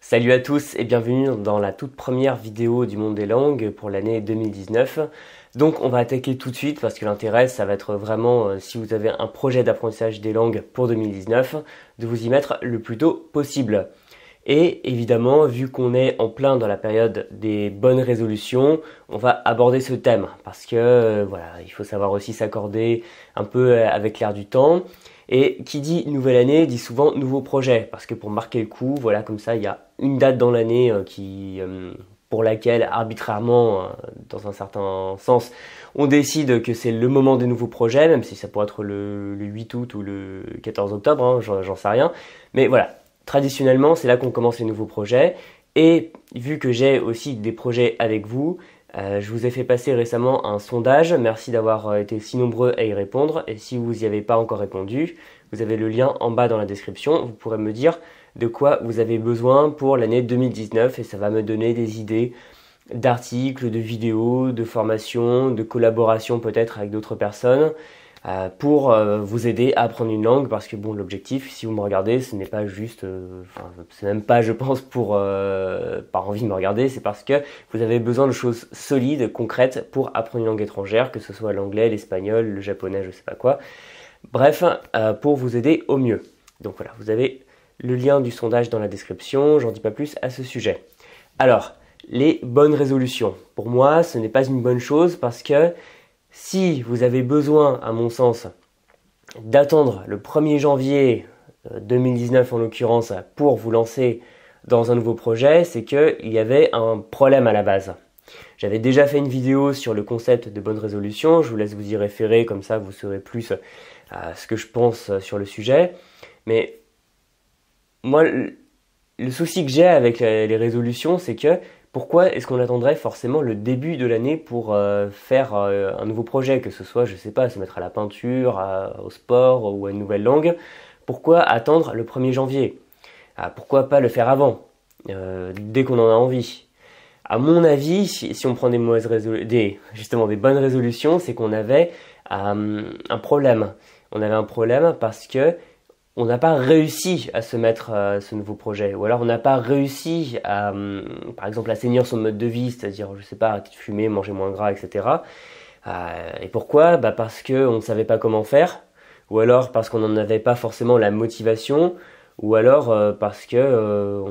Salut à tous et bienvenue dans la toute première vidéo du monde des langues pour l'année 2019. Donc on va attaquer tout de suite parce que l'intérêt ça va être vraiment, si vous avez un projet d'apprentissage des langues pour 2019, de vous y mettre le plus tôt possible. Et évidemment, vu qu'on est en plein dans la période des bonnes résolutions, on va aborder ce thème parce que voilà, il faut savoir aussi s'accorder un peu avec l'air du temps. Et qui dit nouvelle année dit souvent nouveau projet parce que pour marquer le coup, voilà, comme ça, il y a une date dans l'année pour laquelle arbitrairement, dans un certain sens, on décide que c'est le moment des nouveaux projets, même si ça pourrait être le 8 août ou le 14 octobre, hein, j'en sais rien. Mais voilà. Traditionnellement, c'est là qu'on commence les nouveaux projets. Et vu que j'ai aussi des projets avec vous, je vous ai fait passer récemment un sondage. Merci d'avoir été si nombreux à y répondre. Et si vous n'y avez pas encore répondu, vous avez le lien en bas dans la description. Vous pourrez me dire de quoi vous avez besoin pour l'année 2019 et ça va me donner des idées d'articles, de vidéos, de formations, de collaborations peut-être avec d'autres personnes. Pour vous aider à apprendre une langue parce que bon, l'objectif, si vous me regardez, ce n'est pas juste, c'est même pas, je pense, pour par envie de me regarder, c'est parce que vous avez besoin de choses solides, concrètes pour apprendre une langue étrangère, que ce soit l'anglais, l'espagnol, le japonais, je sais pas quoi. Bref, pour vous aider au mieux. Donc voilà, vous avez le lien du sondage dans la description, j'en dis pas plus à ce sujet. Alors, les bonnes résolutions. Pour moi, ce n'est pas une bonne chose parce que si vous avez besoin, à mon sens, d'attendre le 1er janvier 2019 en l'occurrence pour vous lancer dans un nouveau projet, c'est qu'il y avait un problème à la base. J'avais déjà fait une vidéo sur le concept de bonne résolution, je vous laisse vous y référer, comme ça vous saurez plus ce que je pense sur le sujet. Mais moi, le souci que j'ai avec les résolutions, c'est que pourquoi est-ce qu'on attendrait forcément le début de l'année pour faire un nouveau projet, que ce soit, je sais pas, se mettre à la peinture, au sport ou à une nouvelle langue? Pourquoi attendre le 1er janvier? Pourquoi pas le faire avant, dès qu'on en a envie? À mon avis, si on prend justement des bonnes résolutions, c'est qu'on avait un problème. On avait un problème parce que on n'a pas réussi à se mettre à ce nouveau projet, ou alors on n'a pas réussi à, par exemple, assainir son mode de vie, c'est-à-dire, je sais pas, arrêter de fumer, manger moins gras, etc. Et pourquoi? Parce qu'on ne savait pas comment faire, ou alors parce qu'on n'en avait pas forcément la motivation, ou alors parce que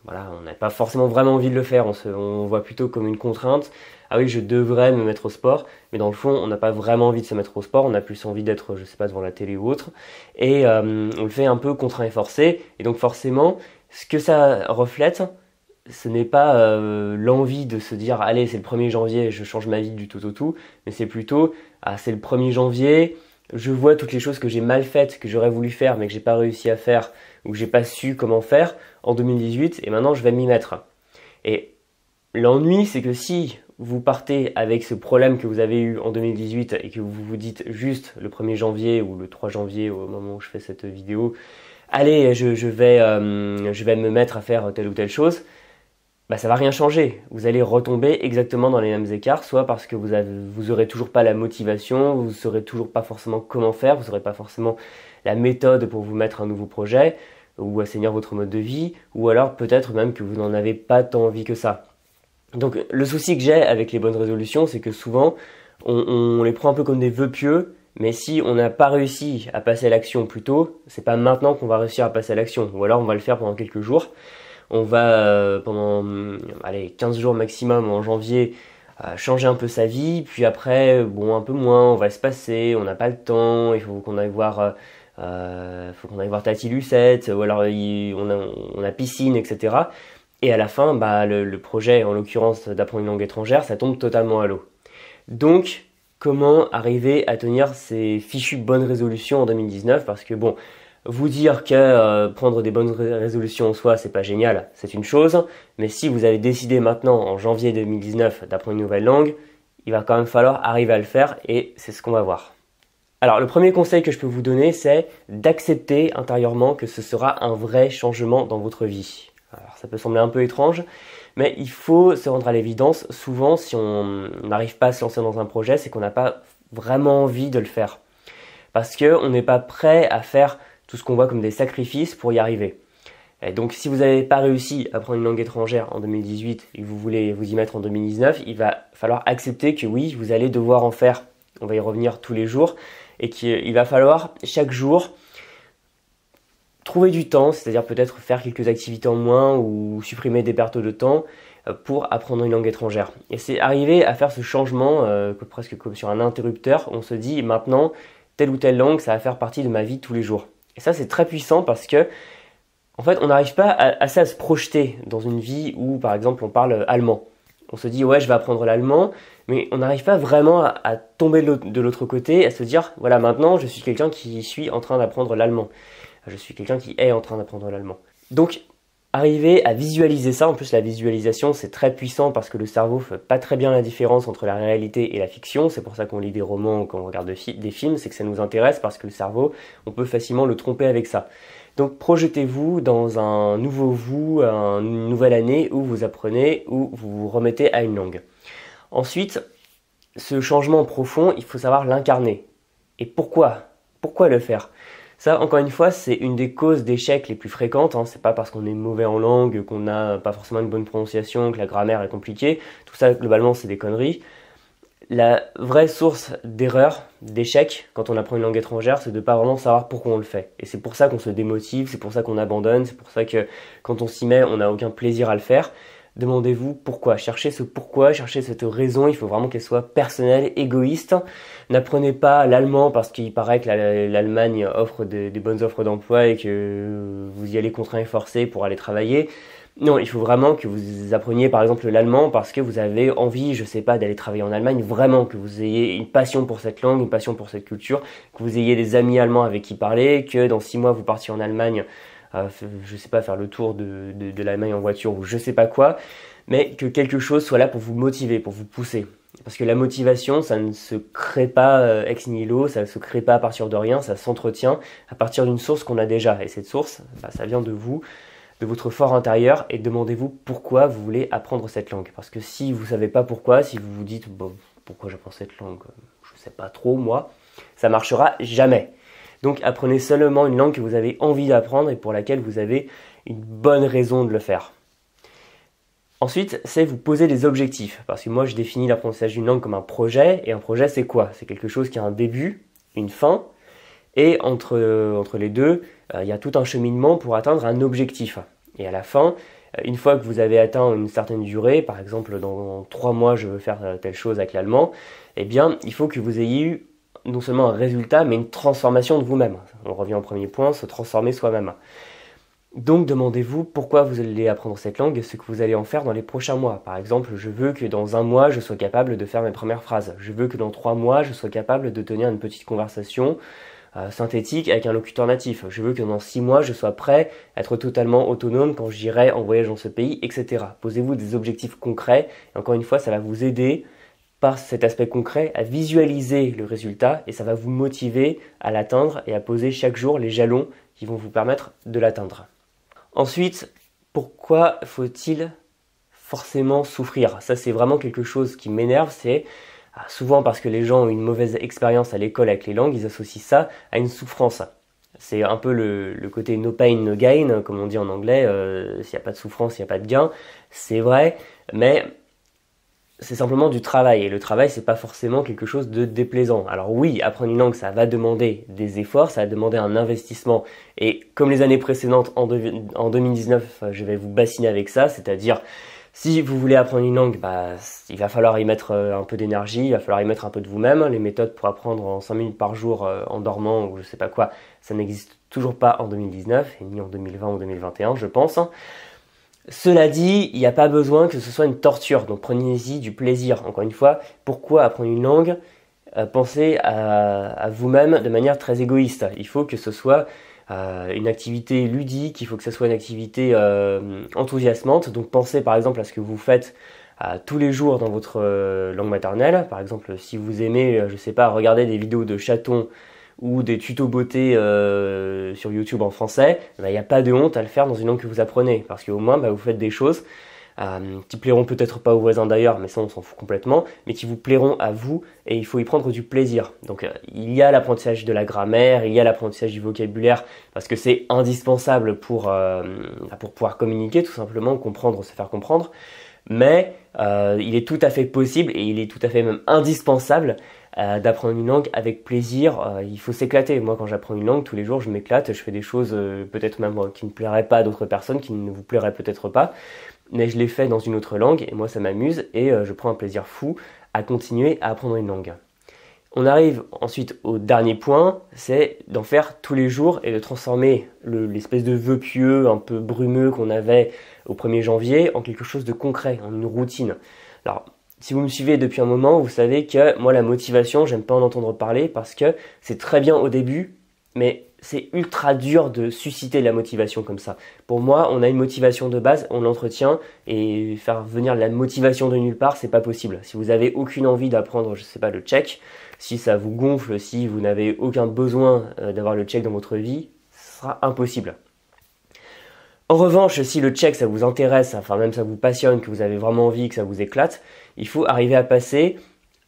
on n'a pas forcément vraiment envie de le faire, on voit plutôt comme une contrainte. Ah oui, je devrais me mettre au sport, mais dans le fond, on n'a pas vraiment envie de se mettre au sport, on a plus envie d'être, je sais pas, devant la télé ou autre, et on le fait un peu contraint et forcé, et donc forcément, ce que ça reflète, ce n'est pas l'envie de se dire, allez, c'est le 1er janvier, je change ma vie du tout au tout, mais c'est plutôt, c'est le 1er janvier, je vois toutes les choses que j'ai mal faites, que j'aurais voulu faire, mais que j'ai pas réussi à faire, ou que j'ai pas su comment faire en 2018, et maintenant je vais m'y mettre. Et l'ennui, c'est que si vous partez avec ce problème que vous avez eu en 2018 et que vous vous dites juste le 1er janvier ou le 3 janvier au moment où je fais cette vidéo, allez, je vais me mettre à faire telle ou telle chose, ça va rien changer. Vous allez retomber exactement dans les mêmes écarts, soit parce que vous aurez toujours pas la motivation, vous saurez toujours pas forcément comment faire, vous aurez pas forcément la méthode pour vous mettre un nouveau projet ou assainir votre mode de vie, ou alors peut-être même que vous n'en avez pas tant envie que ça. Donc le souci que j'ai avec les bonnes résolutions, c'est que souvent on les prend un peu comme des vœux pieux, mais si on n'a pas réussi à passer à l'action plus tôt, c'est pas maintenant qu'on va réussir à passer à l'action, ou alors on va le faire pendant quelques jours. On va pendant 15 jours maximum en janvier changer un peu sa vie, puis après un peu moins, on va se passer, on n'a pas le temps, il faut qu'on aille voir Tati Lucette, ou alors on a piscine, etc. Et à la fin, le projet, en l'occurrence d'apprendre une langue étrangère, ça tombe totalement à l'eau. Donc, comment arriver à tenir ces fichues bonnes résolutions en 2019? Parce que vous dire que prendre des bonnes résolutions en soi, c'est pas génial, c'est une chose. Mais si vous avez décidé maintenant, en janvier 2019, d'apprendre une nouvelle langue, il va quand même falloir arriver à le faire et c'est ce qu'on va voir. Alors, le premier conseil que je peux vous donner, c'est d'accepter intérieurement que ce sera un vrai changement dans votre vie. Alors, ça peut sembler un peu étrange, mais il faut se rendre à l'évidence. Souvent, si on n'arrive pas à se lancer dans un projet, c'est qu'on n'a pas vraiment envie de le faire. Parce qu'on n'est pas prêt à faire tout ce qu'on voit comme des sacrifices pour y arriver. Et donc si vous n'avez pas réussi à apprendre une langue étrangère en 2018 et que vous voulez vous y mettre en 2019, il va falloir accepter que oui, vous allez devoir en faire, on va y revenir tous les jours, et qu'il va falloir chaque jour trouver du temps, c'est-à-dire peut-être faire quelques activités en moins ou supprimer des pertes de temps pour apprendre une langue étrangère. Et c'est arriver à faire ce changement, presque comme sur un interrupteur, on se dit maintenant, telle ou telle langue, ça va faire partie de ma vie tous les jours. Et ça, c'est très puissant parce que, en fait, on n'arrive pas assez à se projeter dans une vie où, par exemple, on parle allemand. On se dit, ouais, je vais apprendre l'allemand, mais on n'arrive pas vraiment à tomber de l'autre côté, à se dire, voilà, maintenant, je suis quelqu'un qui suis en train d'apprendre l'allemand. Je suis quelqu'un qui est en train d'apprendre l'allemand. Donc, arriver à visualiser ça, en plus la visualisation c'est très puissant parce que le cerveau fait pas très bien la différence entre la réalité et la fiction, c'est pour ça qu'on lit des romans ou qu'on regarde des films, c'est que ça nous intéresse parce que le cerveau, on peut facilement le tromper avec ça. Donc projetez-vous dans un nouveau vous, une nouvelle année où vous apprenez, où vous vous remettez à une langue. Ensuite, ce changement profond, il faut savoir l'incarner. Et pourquoi? Pourquoi le faire? Ça, encore une fois, c'est une des causes d'échec les plus fréquentes. C'est pas parce qu'on est mauvais en langue, qu'on n'a pas forcément une bonne prononciation, que la grammaire est compliquée. Tout ça, globalement, c'est des conneries. La vraie source d'erreur, d'échec, quand on apprend une langue étrangère, c'est de pas vraiment savoir pourquoi on le fait. Et c'est pour ça qu'on se démotive, c'est pour ça qu'on abandonne, c'est pour ça que quand on s'y met, on n'a aucun plaisir à le faire. Demandez-vous pourquoi. Cherchez ce pourquoi, cherchez cette raison. Il faut vraiment qu'elle soit personnelle, égoïste. N'apprenez pas l'allemand parce qu'il paraît que l'Allemagne offre des bonnes offres d'emploi et que vous y allez contraint et forcé pour aller travailler. Non, il faut vraiment que vous appreniez par exemple l'allemand parce que vous avez envie, je sais pas, d'aller travailler en Allemagne. Vraiment que vous ayez une passion pour cette langue, une passion pour cette culture, que vous ayez des amis allemands avec qui parler, que dans 6 mois vous partiez en Allemagne, je sais pas, faire le tour de l'Allemagne en voiture ou je sais pas quoi, mais que quelque chose soit là pour vous motiver, pour vous pousser. Parce que la motivation, ça ne se crée pas ex nihilo, ça ne se crée pas à partir de rien, ça s'entretient à partir d'une source qu'on a déjà. Et cette source, ça vient de vous, de votre fort intérieur, et demandez-vous pourquoi vous voulez apprendre cette langue. Parce que si vous savez pas pourquoi, si vous vous dites bon, pourquoi j'apprends cette langue, je sais pas trop moi, ça marchera jamais. Donc apprenez seulement une langue que vous avez envie d'apprendre et pour laquelle vous avez une bonne raison de le faire. Ensuite, c'est vous poser des objectifs. Parce que moi, je définis l'apprentissage d'une langue comme un projet. Et un projet, c'est quoi? C'est quelque chose qui a un début, une fin. Et entre les deux, il y a tout un cheminement pour atteindre un objectif. Et à la fin, une fois que vous avez atteint une certaine durée, par exemple, dans 3 mois, je veux faire telle chose avec l'allemand, eh bien, il faut que vous ayez eu non seulement un résultat, mais une transformation de vous-même. On revient au premier point, se transformer soi-même. Donc demandez-vous pourquoi vous allez apprendre cette langue et ce que vous allez en faire dans les prochains mois. Par exemple, je veux que dans 1 mois, je sois capable de faire mes premières phrases. Je veux que dans 3 mois, je sois capable de tenir une petite conversation synthétique avec un locuteur natif. Je veux que dans 6 mois, je sois prêt à être totalement autonome quand j'irai en voyage dans ce pays, etc. Posez-vous des objectifs concrets. Et encore une fois, ça va vous aider par cet aspect concret à visualiser le résultat et ça va vous motiver à l'atteindre et à poser chaque jour les jalons qui vont vous permettre de l'atteindre. Ensuite, pourquoi faut-il forcément souffrir? Ça, c'est vraiment quelque chose qui m'énerve, c'est souvent parce que les gens ont une mauvaise expérience à l'école avec les langues, ils associent ça à une souffrance. C'est un peu le côté no pain, no gain, comme on dit en anglais, s'il n'y a pas de souffrance, il n'y a pas de gain. C'est vrai, mais c'est simplement du travail, et le travail c'est pas forcément quelque chose de déplaisant. Alors oui, apprendre une langue ça va demander des efforts, ça va demander un investissement, et comme les années précédentes, en 2019, je vais vous bassiner avec ça, c'est-à-dire si vous voulez apprendre une langue, il va falloir y mettre un peu d'énergie, il va falloir y mettre un peu de vous-même. Les méthodes pour apprendre en 5 minutes par jour en dormant ou je sais pas quoi, ça n'existe toujours pas en 2019, et ni en 2020 ou 2021 je pense. Cela dit, il n'y a pas besoin que ce soit une torture, donc prenez-y du plaisir. Encore une fois, pourquoi apprendre une langue? Pensez à vous-même de manière très égoïste. Il faut que ce soit une activité ludique, il faut que ce soit une activité enthousiasmante. Donc pensez par exemple à ce que vous faites tous les jours dans votre langue maternelle. Par exemple, si vous aimez, je sais pas, regarder des vidéos de chatons ou des tutos beauté sur YouTube en français, il n'y a pas de honte à le faire dans une langue que vous apprenez, parce qu'au moins vous faites des choses qui plairont peut-être pas aux voisins d'ailleurs, mais ça on s'en fout complètement, mais qui vous plairont à vous et il faut y prendre du plaisir. Donc il y a l'apprentissage de la grammaire, il y a l'apprentissage du vocabulaire, parce que c'est indispensable pour pouvoir communiquer tout simplement, comprendre, se faire comprendre, mais il est tout à fait possible et il est tout à fait même indispensable d'apprendre une langue avec plaisir. Il faut s'éclater. Moi, quand j'apprends une langue, tous les jours, je m'éclate. Je fais des choses peut-être même qui ne plairaient pas à d'autres personnes, qui ne vous plairaient peut-être pas. Mais je les fais dans une autre langue et moi, ça m'amuse et je prends un plaisir fou à continuer à apprendre une langue. On arrive ensuite au dernier point, c'est d'en faire tous les jours et de transformer l'espèce de vœu pieux un peu brumeux qu'on avait au 1er janvier en quelque chose de concret, en une routine. Alors, si vous me suivez depuis un moment, vous savez que moi la motivation, j'aime pas en entendre parler parce que c'est très bien au début, mais c'est ultra dur de susciter la motivation comme ça. Pour moi, on a une motivation de base, on l'entretient et faire venir la motivation de nulle part, c'est pas possible. Si vous avez aucune envie d'apprendre, je sais pas, le tchèque, si ça vous gonfle, si vous n'avez aucun besoin d'avoir le tchèque dans votre vie, ce sera impossible. En revanche, si le tchèque ça vous intéresse, enfin même ça vous passionne, que vous avez vraiment envie, que ça vous éclate, il faut arriver à passer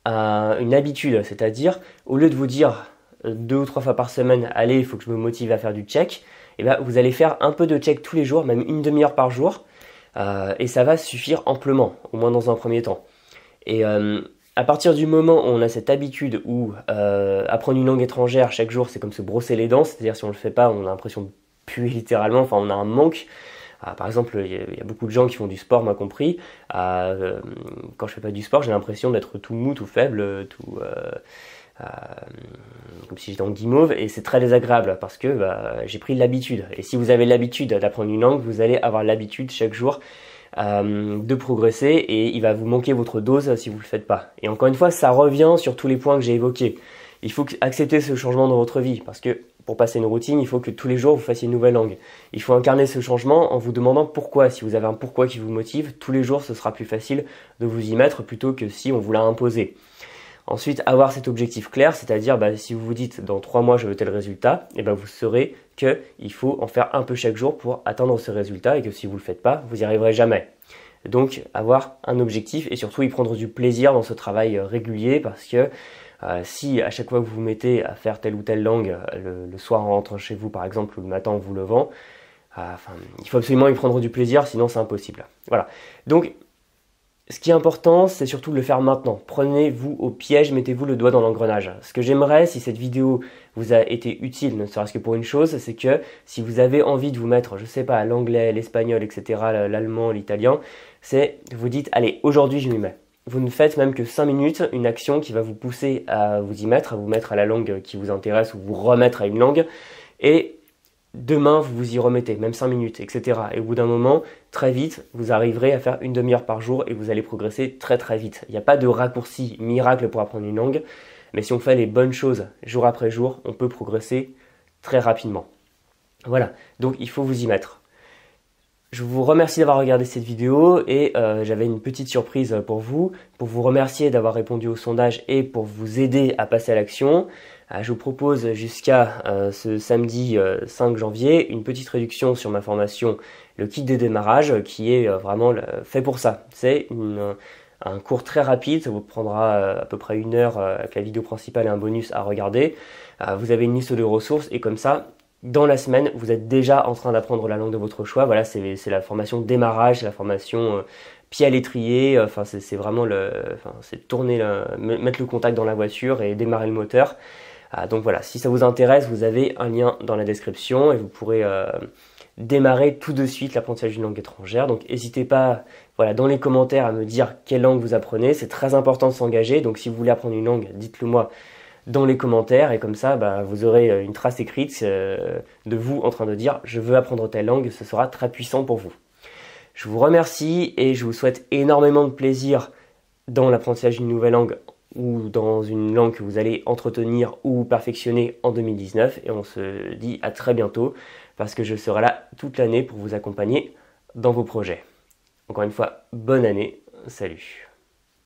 à une habitude, c'est-à-dire au lieu de vous dire 2 ou 3 fois par semaine, allez, il faut que je me motive à faire du tchèque, et ben vous allez faire un peu de tchèque tous les jours, même une demi-heure par jour, et ça va suffire amplement, au moins dans un premier temps. Et à partir du moment où on a cette habitude où apprendre une langue étrangère chaque jour, c'est comme se brosser les dents, c'est-à-dire si on le fait pas, on a l'impression de puer littéralement, enfin on a un manque. Par exemple, il y a beaucoup de gens qui font du sport, moi compris. Quand je fais pas du sport, j'ai l'impression d'être tout mou, tout faible, comme si j'étais en guimauve, et c'est très désagréable parce que j'ai pris l'habitude. Et si vous avez l'habitude d'apprendre une langue, vous allez avoir l'habitude chaque jour de progresser et il va vous manquer votre dose si vous le faites pas. Et encore une fois, ça revient sur tous les points que j'ai évoqués. Il faut accepter ce changement dans votre vie parce que pour passer une routine, il faut que tous les jours vous fassiez une nouvelle langue. Il faut incarner ce changement en vous demandant pourquoi. Si vous avez un pourquoi qui vous motive, tous les jours ce sera plus facile de vous y mettre plutôt que si on vous l'a imposé. Ensuite, avoir cet objectif clair, c'est-à-dire si vous vous dites dans 3 mois je veux tel résultat, et vous saurez qu'il faut en faire un peu chaque jour pour atteindre ce résultat et que si vous ne le faites pas, vous n'y arriverez jamais. Donc avoir un objectif et surtout y prendre du plaisir dans ce travail régulier parce que si à chaque fois que vous vous mettez à faire telle ou telle langue le soir en rentrant chez vous par exemple ou le matin en vous levant, il faut absolument y prendre du plaisir sinon c'est impossible. Voilà. Donc ce qui est important, c'est surtout de le faire maintenant. Prenez-vous au piège, mettez-vous le doigt dans l'engrenage. Ce que j'aimerais, si cette vidéo vous a été utile, ne serait-ce que pour une chose, c'est que si vous avez envie de vous mettre, je sais pas, l'anglais, l'espagnol, etc., l'allemand, l'italien, c'est vous dites, allez, aujourd'hui je m'y mets. Vous ne faites même que 5 minutes, une action qui va vous pousser à vous y mettre, à vous mettre à la langue qui vous intéresse ou vous remettre à une langue. Et demain, vous vous y remettez, même 5 minutes, etc. Et au bout d'un moment, très vite, vous arriverez à faire une demi-heure par jour et vous allez progresser très très vite. Il n'y a pas de raccourci miracle pour apprendre une langue, mais si on fait les bonnes choses jour après jour, on peut progresser très rapidement. Voilà, donc il faut vous y mettre. Je vous remercie d'avoir regardé cette vidéo et j'avais une petite surprise pour vous remercier d'avoir répondu au sondage et pour vous aider à passer à l'action. Je vous propose jusqu'à ce samedi 5 janvier une petite réduction sur ma formation, le kit de démarrage, qui est vraiment fait pour ça. C'est un cours très rapide, ça vous prendra à peu près 1 heure avec la vidéo principale et un bonus à regarder. Vous avez une liste de ressources et comme ça, dans la semaine, vous êtes déjà en train d'apprendre la langue de votre choix. Voilà, c'est la formation démarrage, c'est la formation pied à l'étrier. C'est vraiment c'est tourner, mettre le contact dans la voiture et démarrer le moteur. Donc voilà, si ça vous intéresse, vous avez un lien dans la description et vous pourrez démarrer tout de suite l'apprentissage d'une langue étrangère. Donc n'hésitez pas, voilà, dans les commentaires à me dire quelle langue vous apprenez. C'est très important de s'engager. Donc si vous voulez apprendre une langue, dites-le moi dans les commentaires et comme ça vous aurez une trace écrite de vous en train de dire je veux apprendre telle langue, ce sera très puissant pour vous. Je vous remercie et je vous souhaite énormément de plaisir dans l'apprentissage d'une nouvelle langue ou dans une langue que vous allez entretenir ou perfectionner en 2019 et on se dit à très bientôt parce que je serai là toute l'année pour vous accompagner dans vos projets. Encore une fois, bonne année, salut.